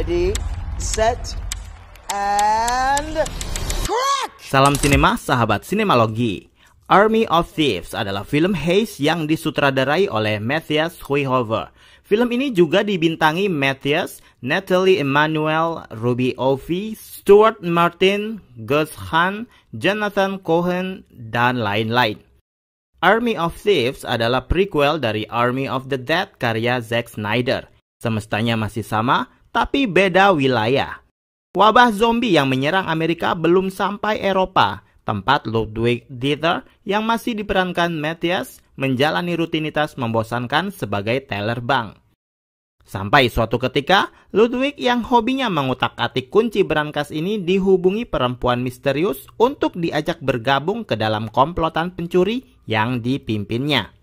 Ready, set, and crack! Salam sinema, sahabat sinemalogi. Army of Thieves adalah film heist yang disutradarai oleh Matthias Schweighöfer. Film ini juga dibintangi Matthias, Nathalie Emmanuel, Ruby Ovey, Stuart Martin, Gus Hahn, Jonathan Cohen, dan lain-lain. Army of Thieves adalah prequel dari Army of the Dead karya Zack Snyder. Semestanya masih sama, tapi beda wilayah. Wabah zombie yang menyerang Amerika belum sampai Eropa, tempat Ludwig Dieter yang masih diperankan Matthias menjalani rutinitas membosankan sebagai teller bank. Sampai suatu ketika, Ludwig yang hobinya mengutak-atik kunci berangkas ini dihubungi perempuan misterius untuk diajak bergabung ke dalam komplotan pencuri yang dipimpinnya.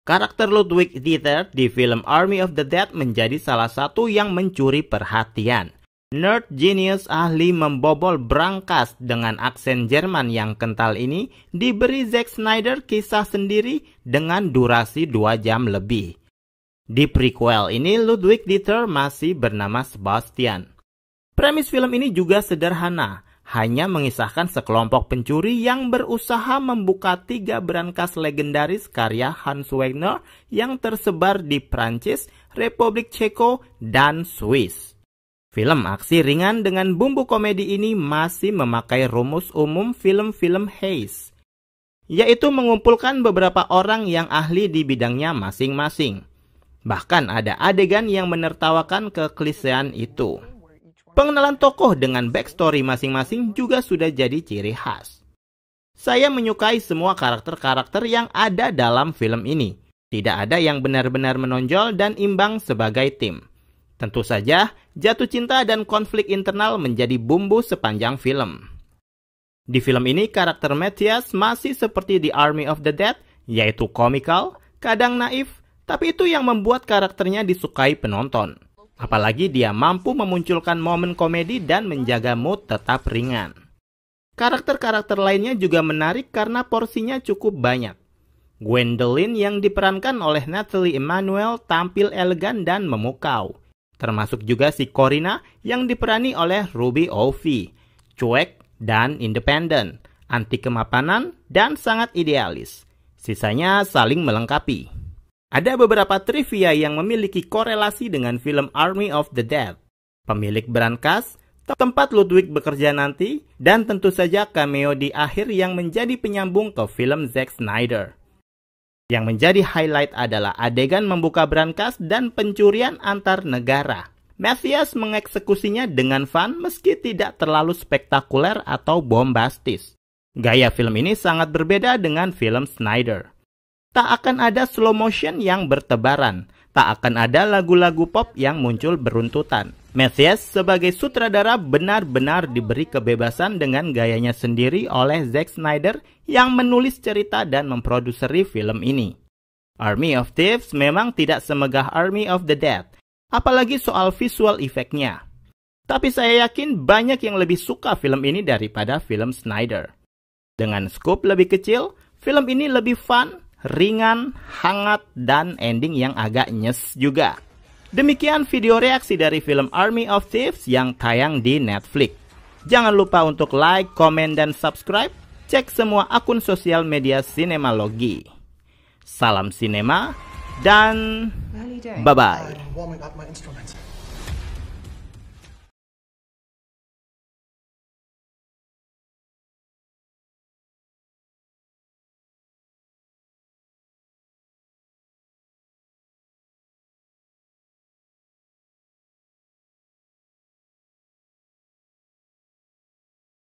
Karakter Ludwig Dieter di film Army of the Dead menjadi salah satu yang mencuri perhatian. Nerd genius ahli membobol brankas dengan aksen Jerman yang kental ini diberi Zack Snyder kisah sendiri dengan durasi 2 jam lebih. Di prequel ini Ludwig Dieter masih bernama Sebastian. Premis film ini juga sederhana, hanya mengisahkan sekelompok pencuri yang berusaha membuka 3 brankas legendaris karya Hans Wagner yang tersebar di Prancis, Republik Ceko, dan Swiss. Film aksi ringan dengan bumbu komedi ini masih memakai rumus umum film-film heist, yaitu mengumpulkan beberapa orang yang ahli di bidangnya masing-masing. Bahkan ada adegan yang menertawakan keklisean itu. Pengenalan tokoh dengan backstory masing-masing juga sudah jadi ciri khas. Saya menyukai semua karakter-karakter yang ada dalam film ini. Tidak ada yang benar-benar menonjol dan imbang sebagai tim. Tentu saja, jatuh cinta dan konflik internal menjadi bumbu sepanjang film. Di film ini, karakter Matthias masih seperti di Army of the Dead, yaitu komikal, kadang naif, tapi itu yang membuat karakternya disukai penonton. Apalagi dia mampu memunculkan momen komedi dan menjaga mood tetap ringan. Karakter-karakter lainnya juga menarik karena porsinya cukup banyak. Gwendolyn yang diperankan oleh Nathalie Emmanuel tampil elegan dan memukau. Termasuk juga si Corina yang diperani oleh Ruby Ovey, cuek dan independen, anti kemapanan dan sangat idealis. Sisanya saling melengkapi. Ada beberapa trivia yang memiliki korelasi dengan film Army of the Dead. Pemilik brankas, tempat Ludwig bekerja nanti, dan tentu saja cameo di akhir yang menjadi penyambung ke film Zack Snyder. Yang menjadi highlight adalah adegan membuka brankas dan pencurian antar negara. Matthias mengeksekusinya dengan fun meski tidak terlalu spektakuler atau bombastis. Gaya film ini sangat berbeda dengan film Snyder. Tak akan ada slow motion yang bertebaran. Tak akan ada lagu-lagu pop yang muncul beruntutan. Matthias sebagai sutradara benar-benar diberi kebebasan dengan gayanya sendiri oleh Zack Snyder yang menulis cerita dan memproduseri film ini. Army of Thieves memang tidak semegah Army of the Dead, apalagi soal visual efeknya. Tapi saya yakin banyak yang lebih suka film ini daripada film Snyder. Dengan scope lebih kecil, film ini lebih fun, ringan, hangat, dan ending yang agak nyes juga. Demikian video reaksi dari film Army of Thieves yang tayang di Netflix. Jangan lupa untuk like, komen, dan subscribe. Cek semua akun sosial media Sinemalogi. Salam sinema dan bye-bye.